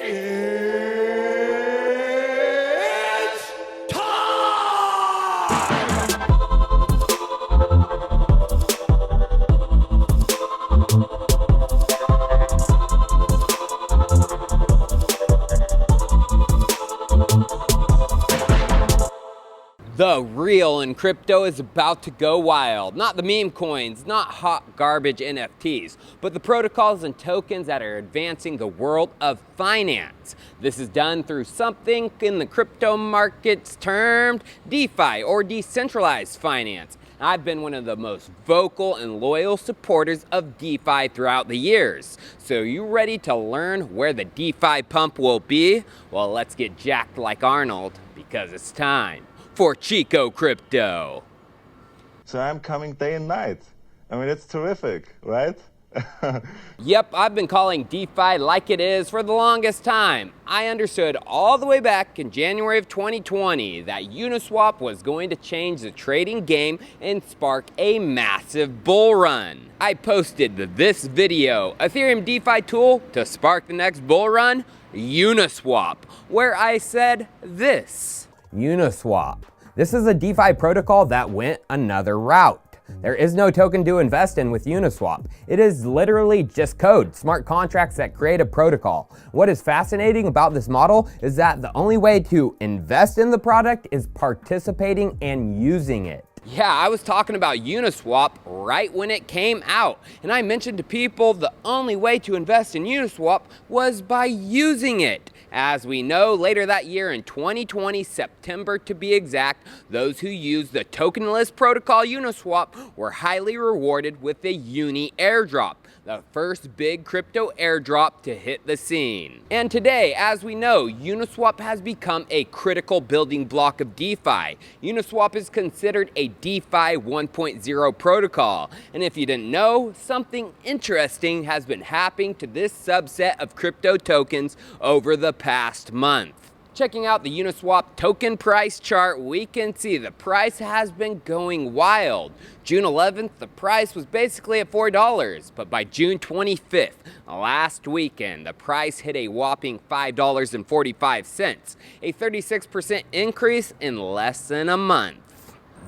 It's time! The real in crypto is about to go wild. Not the meme coins, not hot garbage NFTs, but the protocols and tokens that are advancing the world of finance. This is done through something in the crypto markets termed DeFi, or decentralized finance. I've been one of the most vocal and loyal supporters of DeFi throughout the years. So you ready to learn where the DeFi pump will be? Well, let's get jacked like Arnold, because it's time for Chico Crypto. So I'm coming day and night. I mean, it's terrific, right? Yep, I've been calling DeFi like it is for the longest time. I understood all the way back in January of 2020 that Uniswap was going to change the trading game and spark a massive bull run. I posted this video, Ethereum DeFi tool to spark the next bull run, Uniswap, where I said this. Uniswap. This is a DeFi protocol that went another route. There is no token to invest in with Uniswap. It is literally just code, smart contracts that create a protocol. What is fascinating about this model is that the only way to invest in the product is participating and using it. Yeah, I was talking about Uniswap right when it came out, and I mentioned to people the only way to invest in Uniswap was by using it. As we know, later that year in 2020, September to be exact, those who used the tokenless protocol Uniswap were highly rewarded with the Uni airdrop, the first big crypto airdrop to hit the scene. And today, as we know, Uniswap has become a critical building block of DeFi. Uniswap is considered a DeFi 1.0 protocol. And if you didn't know, something interesting has been happening to this subset of crypto tokens over the past month. Checking out the Uniswap token price chart, we can see the price has been going wild. June 11th, the price was basically at $4, but by June 25th, last weekend, the price hit a whopping $5.45, a 36% increase in less than a month.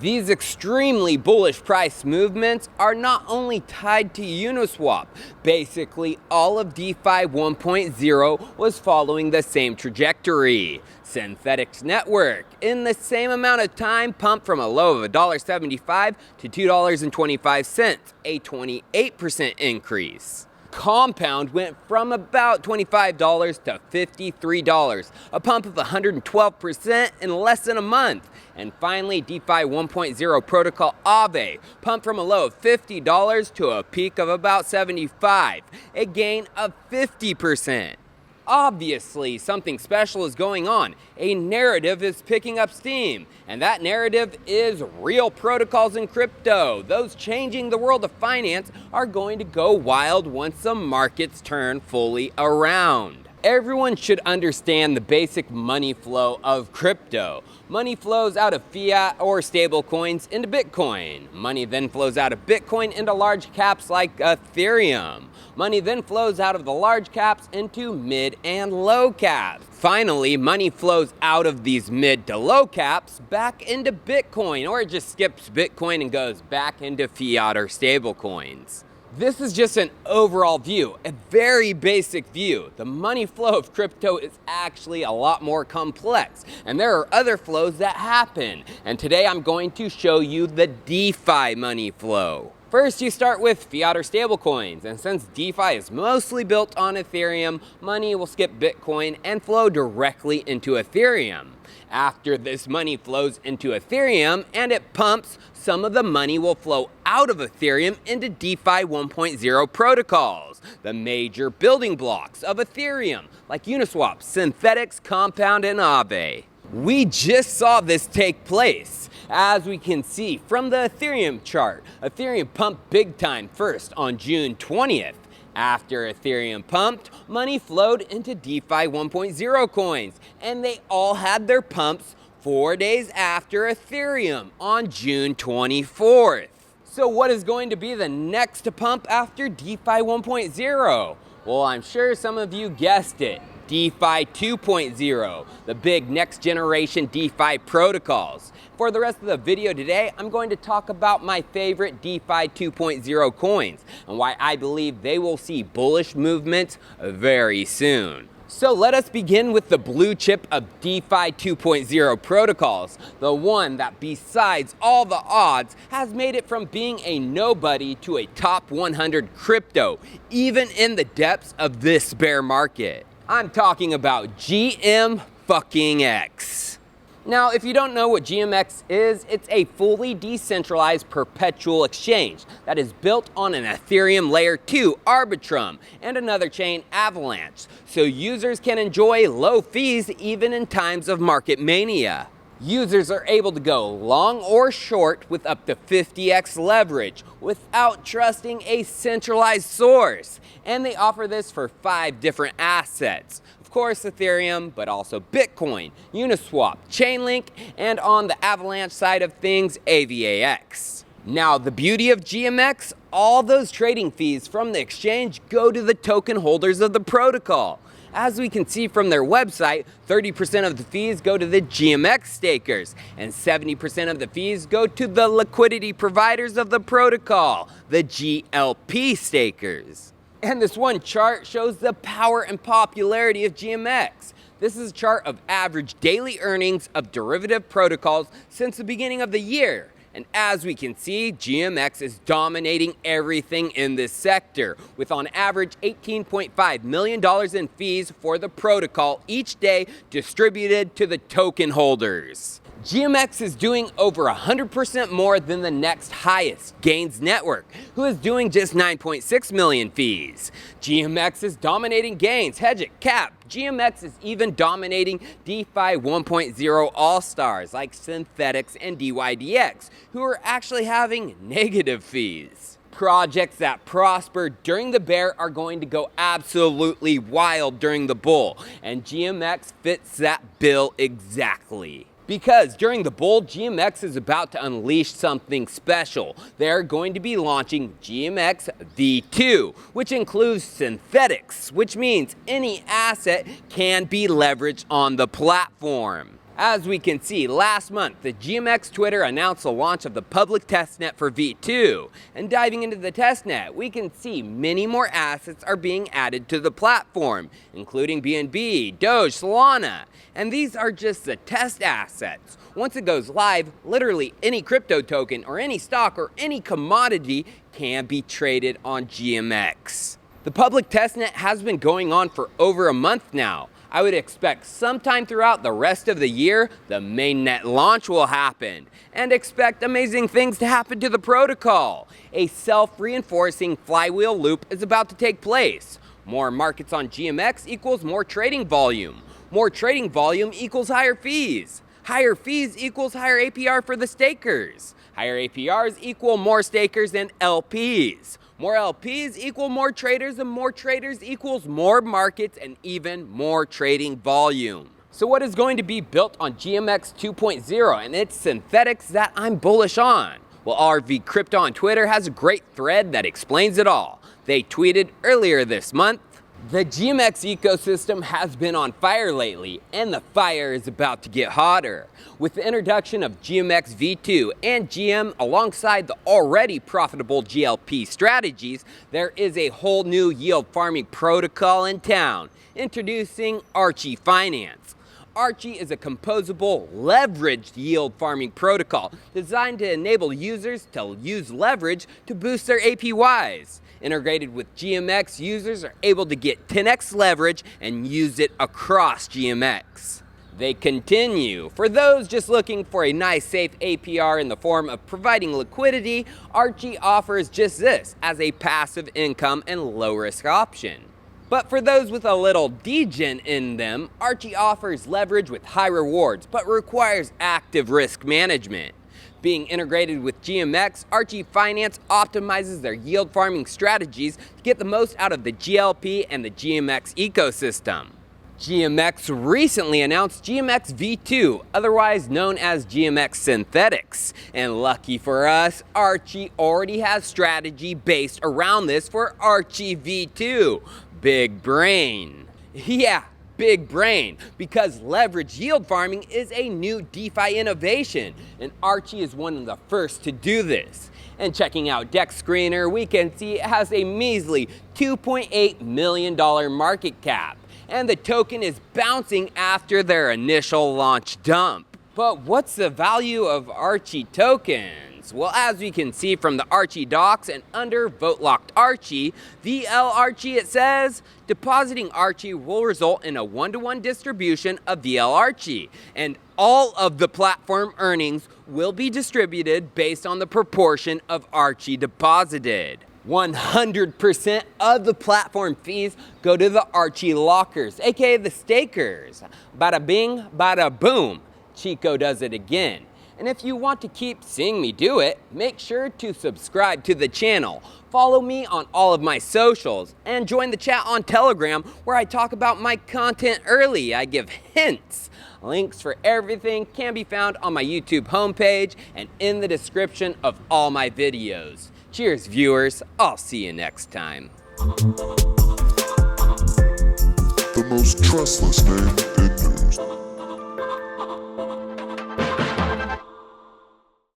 These extremely bullish price movements are not only tied to Uniswap. Basically, all of DeFi 1.0 was following the same trajectory. Synthetics Network, in the same amount of time, pumped from a low of $1.75 to $2.25, a 28% increase. Compound went from about $25 to $53, a pump of 112% in less than a month. And finally, DeFi 1.0 protocol Aave pumped from a low of $50 to a peak of about $75, a gain of 50%. Obviously, something special is going on. A narrative is picking up steam, and that narrative is real protocols in crypto. Those changing the world of finance are going to go wild once the markets turn fully around. Everyone should understand the basic money flow of crypto. Money flows out of fiat or stable coins into Bitcoin. Money then flows out of Bitcoin into large caps like Ethereum. Money then flows out of the large caps into mid and low caps. Finally, money flows out of these mid to low caps back into Bitcoin, or it just skips Bitcoin and goes back into fiat or stable coins. This is just an overall view, a very basic view. The money flow of crypto is actually a lot more complex, and there are other flows that happen. And today I'm going to show you the DeFi money flow. First, you start with fiat or stablecoins, and since DeFi is mostly built on Ethereum, money will skip Bitcoin and flow directly into Ethereum. After this money flows into Ethereum and it pumps, some of the money will flow out of Ethereum into DeFi 1.0 protocols, the major building blocks of Ethereum, like Uniswap, Synthetics, Compound, and Aave. We just saw this take place. As we can see from the Ethereum chart, Ethereum pumped big time first on June 20th. After Ethereum pumped, money flowed into DeFi 1.0 coins, and they all had their pumps 4 days after Ethereum on June 24th. So what is going to be the next pump after DeFi 1.0? Well, I'm sure some of you guessed it. DeFi 2.0, the big next generation DeFi protocols. For the rest of the video today, I'm going to talk about my favorite DeFi 2.0 coins and why I believe they will see bullish movements very soon. So let us begin with the blue chip of DeFi 2.0 protocols, the one that besides all the odds has made it from being a nobody to a top 100 crypto, even in the depths of this bear market. I'm talking about GM-fucking-X. Now, if you don't know what GMX is, it's a fully decentralized perpetual exchange that is built on an Ethereum Layer 2 Arbitrum and another chain, Avalanche, so users can enjoy low fees even in times of market mania. Users are able to go long or short with up to 50x leverage without trusting a centralized source, and they offer this for 5 different assets. Of course, Ethereum, but also Bitcoin, Uniswap, Chainlink, and on the Avalanche side of things, AVAX. Now, the beauty of GMX, all those trading fees from the exchange go to the token holders of the protocol. As we can see from their website, 30% of the fees go to the GMX stakers, and 70% of the fees go to the liquidity providers of the protocol, the GLP stakers. And this one chart shows the power and popularity of GMX. This is a chart of average daily earnings of derivative protocols since the beginning of the year. And as we can see, GMX is dominating everything in this sector, with on average $18.5 million in fees for the protocol each day distributed to the token holders. GMX is doing over 100% more than the next highest, Gains Network, who is doing just 9.6 million fees. GMX is dominating Gains, Hedgehog, Cap. GMX is even dominating DeFi 1.0 all-stars like Synthetics and DYDX, who are actually having negative fees. Projects that prosper during the bear are going to go absolutely wild during the bull, and GMX fits that bill exactly. Because during the bull, GMX is about to unleash something special. They're going to be launching GMX V2, which includes synthetics, which means any asset can be leveraged on the platform. As we can see, last month, the GMX Twitter announced the launch of the public testnet for V2. And diving into the testnet, we can see many more assets are being added to the platform, including BNB, Doge, Solana. And these are just the test assets. Once it goes live, literally any crypto token or any stock or any commodity can be traded on GMX. The public testnet has been going on for over a month now. I would expect sometime throughout the rest of the year, the mainnet launch will happen, and expect amazing things to happen to the protocol. A self-reinforcing flywheel loop is about to take place. More markets on GMX equals more trading volume. More trading volume equals higher fees. Higher fees equals higher APR for the stakers. Higher APRs equal more stakers and LPs. More LPs equal more traders, and more traders equals more markets and even more trading volume. So what is going to be built on GMX 2.0 and its synthetics that I'm bullish on? Well, RV Crypto on Twitter has a great thread that explains it all. They tweeted earlier this month, "The GMX ecosystem has been on fire lately, and the fire is about to get hotter. With the introduction of GMX V2 and GM alongside the already profitable GLP strategies, there is a whole new yield farming protocol in town, introducing ARCHI Finance. ARCHI is a composable, leveraged yield farming protocol designed to enable users to use leverage to boost their APYs. Integrated with GMX, users are able to get 10x leverage and use it across GMX. They continue. For those just looking for a nice safe APR in the form of providing liquidity, ARCHI offers just this as a passive income and low risk option. But for those with a little degen in them, ARCHI offers leverage with high rewards, but requires active risk management. Being integrated with GMX, ARCHI Finance optimizes their yield farming strategies to get the most out of the GLP and the GMX ecosystem. GMX recently announced GMX V2, otherwise known as GMX Synthetics. And lucky for us, ARCHI already has strategy based around this for ARCHI V2. Big brain. Yeah, big brain because leverage yield farming is a new DeFi innovation, and ARCHI is one of the first to do this. And checking out DEX Screener, we can see it has a measly $2.8 million market cap, and the token is bouncing after their initial launch dump. But what's the value of ARCHI tokens? Well, as we can see from the ARCHI docs and under vote-locked ARCHI, VL-ARCHI, it says, depositing ARCHI will result in a 1-to-1 distribution of VL-ARCHI, and all of the platform earnings will be distributed based on the proportion of ARCHI deposited. 100% of the platform fees go to the ARCHI lockers, aka the stakers. Bada bing, bada boom. Chico does it again. And if you want to keep seeing me do it, make sure to subscribe to the channel, follow me on all of my socials, and join the chat on Telegram where I talk about my content early. I give hints. Links for everything can be found on my YouTube homepage and in the description of all my videos. Cheers, viewers. I'll see you next time. The most trustless name in